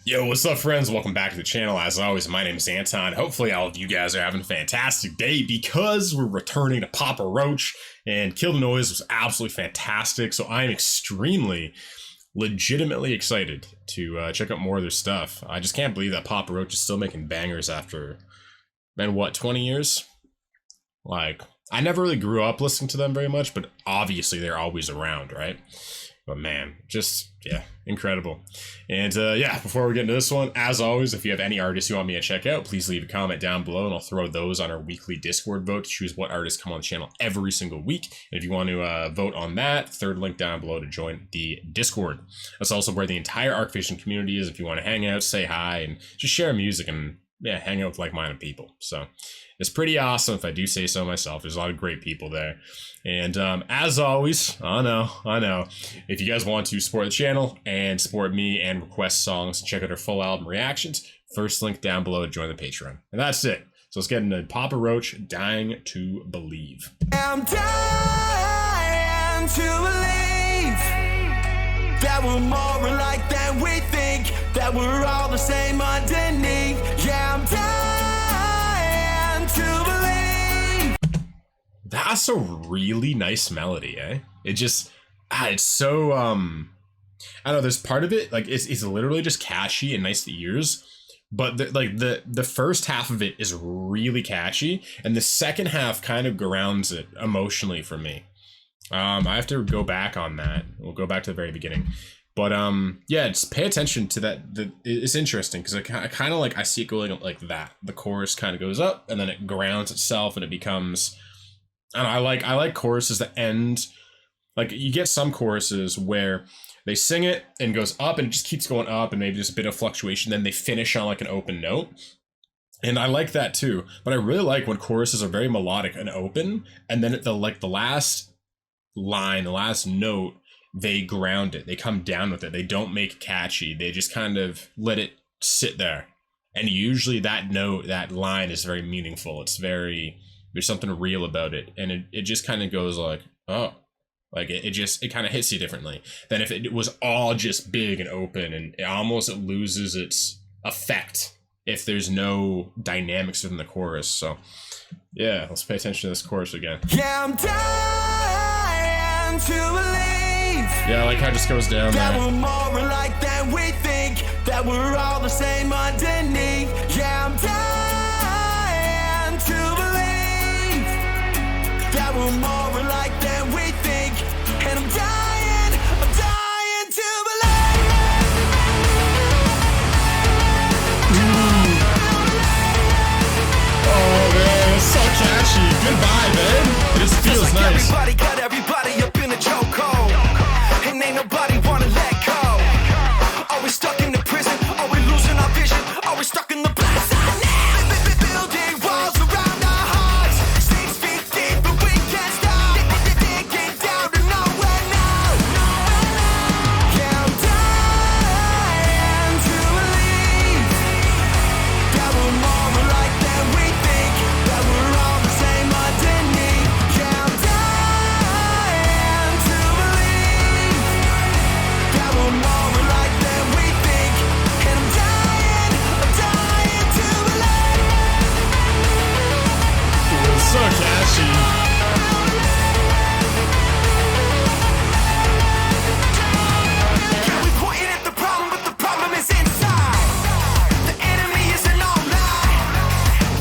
Yo, what's up, friends? Welcome back to the channel. As always, my name is Anton. Hopefully all of you guys are having a fantastic day because we're returning to Papa Roach, and Kill the Noise was absolutely fantastic. So I am extremely, legitimately excited to check out more of their stuff. I just can't believe that Papa Roach is still making bangers after, man, what, 20 years? Like, I never really grew up listening to them very much, but obviously they're always around, right? But man, just, yeah, incredible. And yeah, before we get into this one, as always, if you have any artists you want me to check out, please leave a comment down below and I'll throw those on our weekly Discord vote to choose what artists come on the channel every single week. And if you want to vote on that, third link down below to join the Discord. That's also where the entire Arcfishing community is if you want to hang out, say hi, and just share music and, yeah, hang out with like-minded people. So it's pretty awesome if I do say so myself. There's a lot of great people there. And as always, I know, if you guys want to support the channel and support me and request songs, check out our full album reactions, first link down below to join the Patreon. And that's it. So let's get into Papa Roach, Dying to Believe. I'm dying to believe that we're more alike than we think, that we're all the same underneath. Yeah, I'm dying to believe. That's a really nice melody, eh? It just, it's so, I don't know, there's part of it, like, it's literally just catchy and nice to ears, but the first half of it is really catchy, and the second half kind of grounds it emotionally for me. I have to go back on that. We'll go back to the very beginning. But yeah, just pay attention to that. It's interesting because I kind of like, I see it going like that. The chorus kind of goes up and then it grounds itself and it becomes, and I like choruses that end, like you get some choruses where they sing it and goes up and it just keeps going up and maybe there's a bit of fluctuation, then they finish on like an open note. And I like that too, but I really like when choruses are very melodic and open, and then the last line, the last note, they ground it, they come down with it, they don't make it catchy, they just kind of let it sit there. And usually that note, that line is very meaningful, it's very, there's something real about it, and it just kind of goes like, oh, like it kind of hits you differently than if it was all just big and open, and it loses its effect if there's no dynamics within the chorus. So yeah, let's pay attention to this chorus again. Yeah, I'm dying to believe. Yeah, I like how it just goes down that there. we're more alike than we think, that we're all the same underneath. Yeah, I'm dying to believe that we're more alike than we think, and I'm dying to believe. Oh man, it's so catchy. Good vibe, man. It just feels like nice. Everybody got everybody up in a chokehold, and ain't nobody wanna let go. Are we stuck in the prison? Are we losing our vision? Are we stuck in the black side now? Building walls around our hearts, 6 feet deep, but we can't stop. Digging down to nowhere now. Yeah, I'm dying to believe that we're more alike than we think, that we're all the same underneath. Yeah, I'm dying to believe that we're more alike than we think, and I'm dying to believe. It's so catchy. Yeah, we pointing at the problem, but the problem is inside. The enemy isn't online.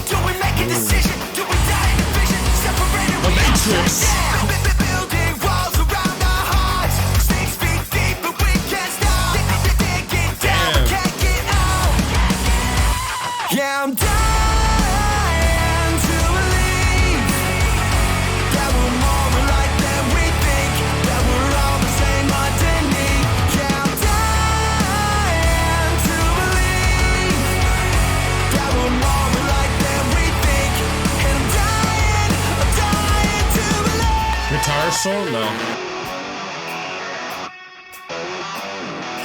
Do we make a decision? Do we die in division? Separated we all Matrix. shut down. Building walls around our hearts, 6 feet deep, but we can't stop. Digging down, we can't get out. Yeah, I'm dying to believe that we're more alike than we think, that we're all the same underneath. Yeah, I'm dying to believe that we're more alike than we think, and I'm dying to believe. Guitar solo? No.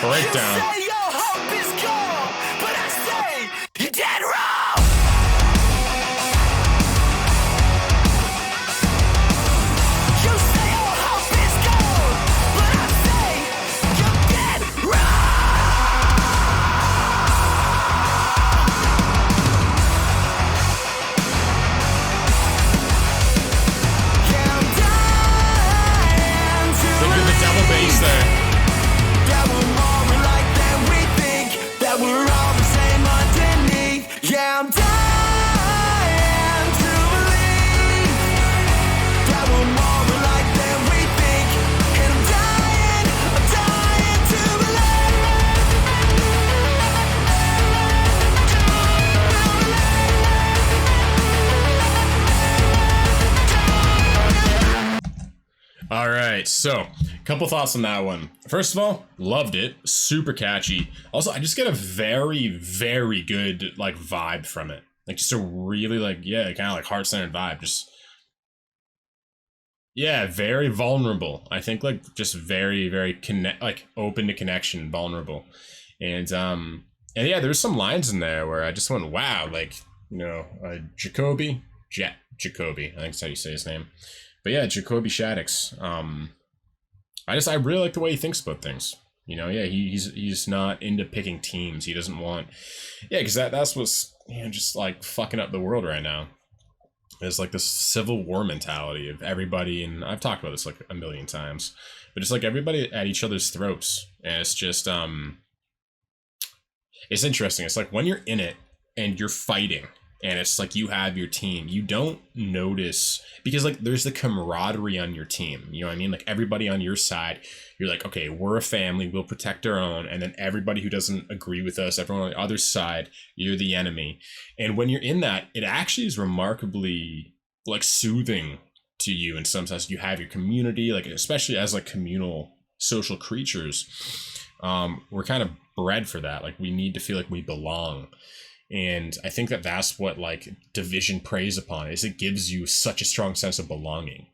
Breakdown. You say your hope is gone, but I say you're dead wrong. You say your hope is gone, but I say you're dead wrong. So, a couple thoughts on that one. First of all, loved it. Super catchy. Also, I just get a very, very good like vibe from it. Like just a really like, yeah, kind of like heart-centered vibe. Just yeah, very vulnerable. I think like just very, very like open to connection, vulnerable. And yeah, there's some lines in there where I just went, wow, like, you know, Jacoby, Jacoby, I think that's how you say his name. But yeah, Jacoby Shaddix. I really like the way he thinks about things. You know, yeah, he's not into picking teams. He doesn't want, yeah, because that's what's, you know, just like fucking up the world right now. It's like this civil war mentality of everybody, and I've talked about this like a million times, but it's like everybody at each other's throats, and it's just it's interesting. It's like when you're in it and you're fighting and it's like you have your team, you don't notice because like there's the camaraderie on your team. You know what I mean? Like everybody on your side, you're like, okay, we're a family, we'll protect our own. And then everybody who doesn't agree with us, everyone on the other side, you're the enemy. And when you're in that, it actually is remarkably like soothing to you in some sense. You have your community, like especially as like communal social creatures. We're kind of bred for that. Like we need to feel like we belong. And I think that that's what like Division preys upon, is it gives you such a strong sense of belonging.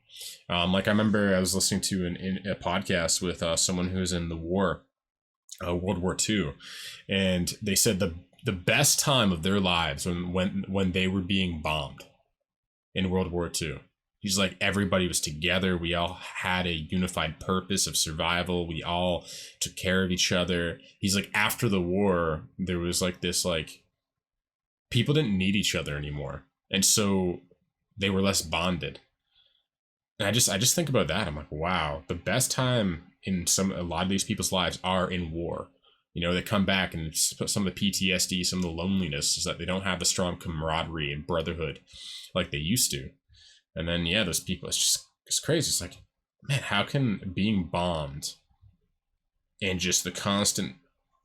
Like I remember I was listening to a podcast with someone who was in the war, World War II, and they said the best time of their lives when they were being bombed in World War II. He's like, everybody was together. We all had a unified purpose of survival. We all took care of each other. He's like, after the war, there was like this, like, people didn't need each other anymore. And so they were less bonded. And I just think about that. I'm like, wow, the best time in a lot of these people's lives are in war. You know, they come back and some of the PTSD, some of the loneliness is that they don't have the strong camaraderie and brotherhood like they used to. And then, yeah, those people, it's crazy. It's like, man, how can being bombed and just the constant,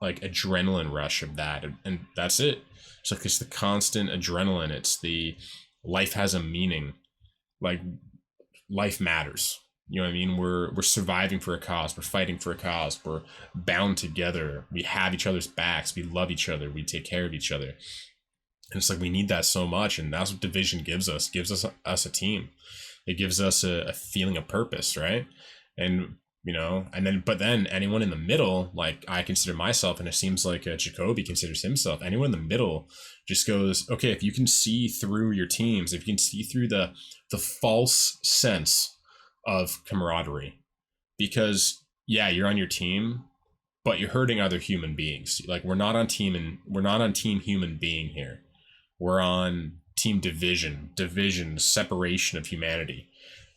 like, adrenaline rush of that, and that's it. It's like, it's the constant adrenaline. It's the life has a meaning. Like, life matters. You know what I mean? We're surviving for a cause. We're fighting for a cause. We're bound together. We have each other's backs. We love each other. We take care of each other. And it's like we need that so much, and that's what Division gives us. Gives us a team. It gives us a feeling of purpose, right? And you know, but then anyone in the middle, like I consider myself, and it seems like Jacoby considers himself. Anyone in the middle just goes, okay, if you can see through your teams, if you can see through the false sense of camaraderie, because yeah, you're on your team, but you're hurting other human beings. Like we're not on team human being here. We're on team division, separation of humanity,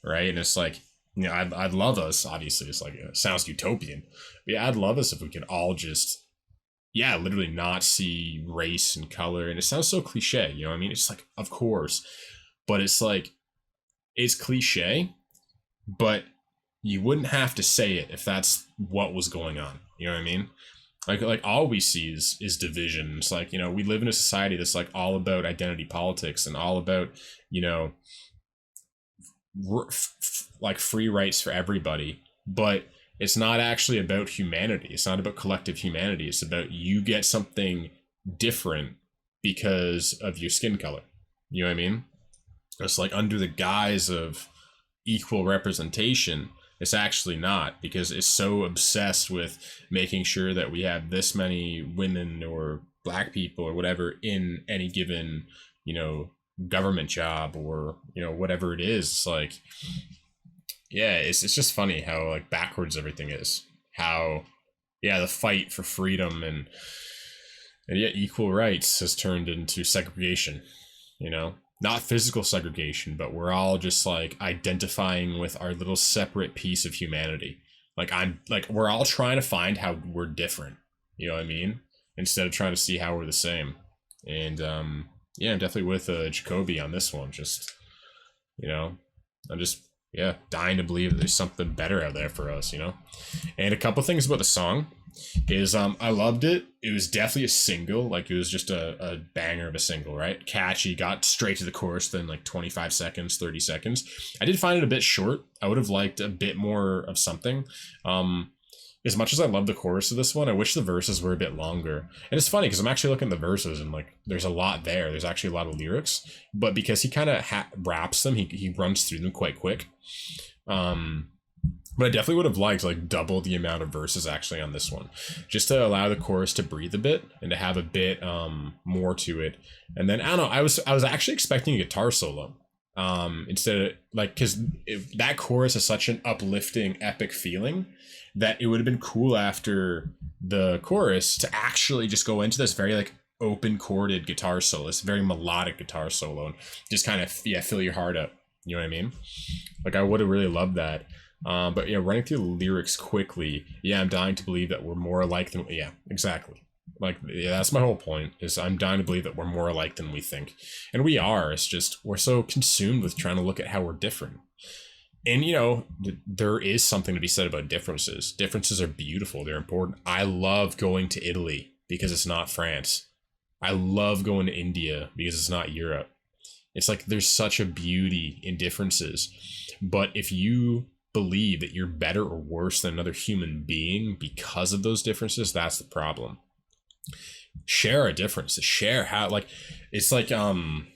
right? And it's like, you know, I'd love us, obviously, it's like, it sounds utopian, but yeah, I'd love us if we could all just, yeah, literally not see race and color. And it sounds so cliche, you know what I mean? It's like, of course, but it's like, it's cliche, but you wouldn't have to say it if that's what was going on. You know what I mean? Like all we see is division. It's like, you know, we live in a society that's like all about identity politics and all about, you know, like free rights for everybody, but it's not actually about humanity. It's not about collective humanity. It's about you get something different because of your skin color. You know what I mean? It's like under the guise of equal representation, it's actually not, because it's so obsessed with making sure that we have this many women or black people or whatever in any given, you know, government job or, you know, whatever it is. It's like, yeah, it's just funny how like backwards everything is. How, yeah, the fight for freedom and yet equal rights has turned into segregation, you know? Not physical segregation, but we're all just like identifying with our little separate piece of humanity. Like we're all trying to find how we're different. You know what I mean? Instead of trying to see how we're the same. And yeah, I'm definitely with Jacoby on this one. Just, you know, I'm just, yeah, dying to believe that there's something better out there for us, you know? And a couple things about the song. is I loved it. It was definitely a single, like it was just a banger of a single, right? Catchy, got straight to the chorus within like 25 seconds, 30 seconds. I did find it a bit short. I would have liked a bit more of something. As much as I love the chorus of this one, I wish the verses were a bit longer. And it's funny because I'm actually looking at the verses and like there's a lot there. There's actually a lot of lyrics, but because he kind of raps them, he runs through them quite quick. But I definitely would have liked like double the amount of verses actually on this one, just to allow the chorus to breathe a bit and to have a bit more to it. And then I don't know, I was actually expecting a guitar solo instead of like, because that chorus is such an uplifting, epic feeling that it would have been cool after the chorus to actually just go into this very like open chorded guitar solo, this very melodic guitar solo, and just kind of fill your heart up. You know what I mean? Like I would have really loved that. But yeah, running through the lyrics quickly, yeah, I'm dying to believe that we're more alike than, yeah, exactly. Like, yeah, that's my whole point, is I'm dying to believe that we're more alike than we think. And we are, it's just, we're so consumed with trying to look at how we're different. And, you know, there is something to be said about differences. Differences are beautiful, they're important. I love going to Italy because it's not France. I love going to India because it's not Europe. It's like, there's such a beauty in differences. But if you believe that you're better or worse than another human being because of those differences, that's the problem. Share a difference. Share how, like, it's like I don't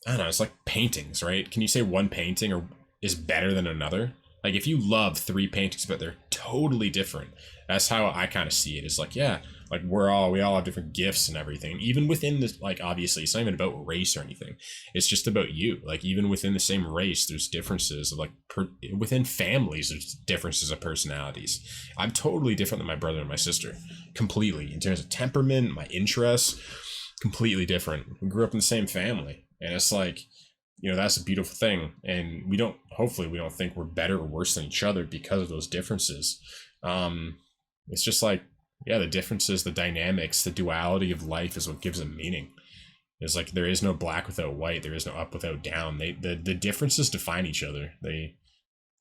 know, it's like paintings, right? Can you say one painting is better than another? Like if you love 3 paintings but they're totally different, that's how I kind of see it. It's like, yeah, like we all have different gifts and everything. Even within this, like obviously it's not even about race or anything, it's just about you. Like even within the same race there's differences of like within families there's differences of personalities. I'm totally different than my brother and my sister, completely, in terms of temperament, my interests, completely different. We grew up in the same family, and it's like, you know, that's a beautiful thing. And hopefully we don't think we're better or worse than each other because of those differences. It's just like, yeah, the differences, the dynamics, the duality of life is what gives it meaning. It's like, there is no black without white. There is no up without down. The differences define each other. They,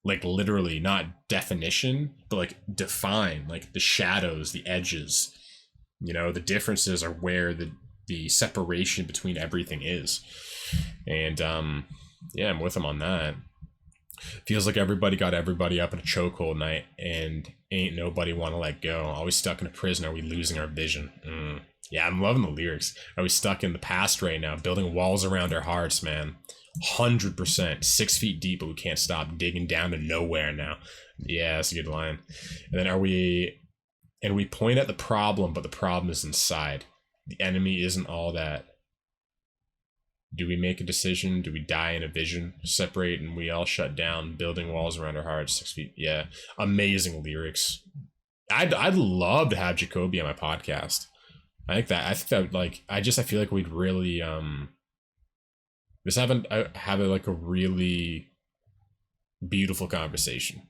like, literally, not definition, but like define, like the shadows, the edges, you know, the differences are where the separation between everything is. And yeah, I'm with him on that. Feels like everybody got everybody up in a chokehold night, and ain't nobody want to let go. Always stuck in a prison. Are we losing our vision? Yeah, I'm loving the lyrics. Are we stuck in the past right now, building walls around our hearts, man? 100%. 6 feet deep, but we can't stop digging down to nowhere now. Yeah, that's a good line. And then we point at the problem, but the problem is inside. The enemy isn't all that. Do we make a decision? Do we die in a vision? Separate and we all shut down, building walls around our hearts, 6 feet. Yeah, amazing lyrics. I'd love to have Jacoby on my podcast. I think that like, I feel like we'd really just have a really beautiful conversation.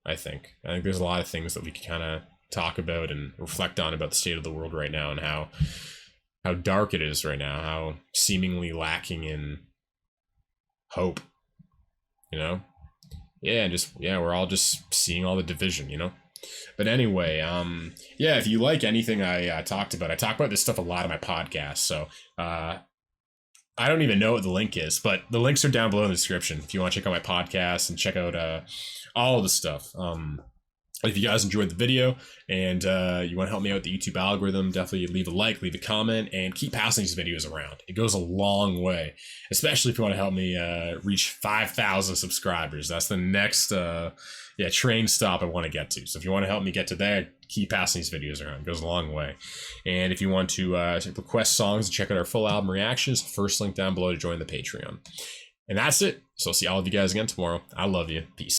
I think there's a lot of things that we can kind of talk about and reflect on about the state of the world right now, and how dark it is right now, how seemingly lacking in hope, you know? Yeah, we're all just seeing all the division, you know? But anyway, yeah, if you like anything I talked about this stuff a lot in my podcast, so I don't even know what the link is, but the links are down below in the description if you want to check out my podcast and check out all of the stuff. If you guys enjoyed the video and you want to help me out with the YouTube algorithm, definitely leave a like, leave a comment, and keep passing these videos around. It goes a long way, especially if you want to help me reach 5,000 subscribers. That's the next train stop I want to get to. So if you want to help me get to there, keep passing these videos around. It goes a long way. And if you want to request songs and check out our full album reactions, first link down below to join the Patreon. And that's it. So I'll see all of you guys again tomorrow. I love you. Peace.